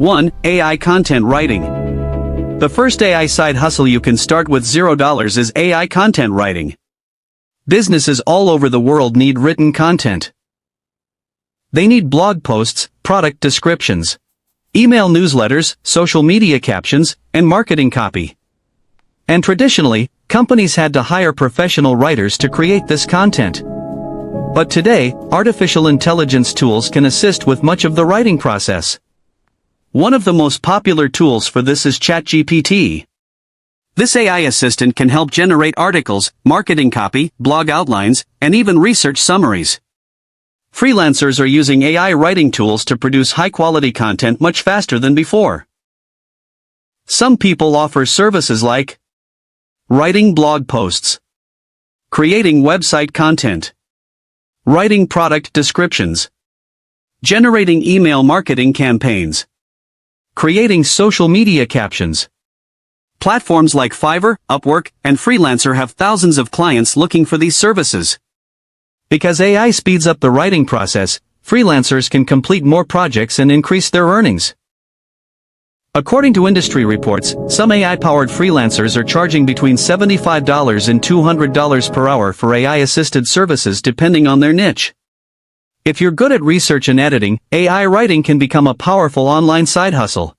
1. AI content writing. The first AI side hustle you can start with $0 is AI content writing. Businesses all over the world need written content. They need blog posts, product descriptions, email newsletters, social media captions, and marketing copy. And traditionally, companies had to hire professional writers to create this content. But today, artificial intelligence tools can assist with much of the writing process. One of the most popular tools for this is ChatGPT. This AI assistant can help generate articles, marketing copy, blog outlines, and even research summaries. Freelancers are using AI writing tools to produce high-quality content much faster than before. Some people offer services like writing blog posts, creating website content, writing product descriptions, generating email marketing campaigns, creating social media captions. Platforms like Fiverr, Upwork, and Freelancer have thousands of clients looking for these services. Because AI speeds up the writing process, freelancers can complete more projects and increase their earnings. According to industry reports, some AI-powered freelancers are charging between $75 and $200 per hour for AI-assisted services depending on their niche. If you're good at research and editing, AI writing can become a powerful online side hustle.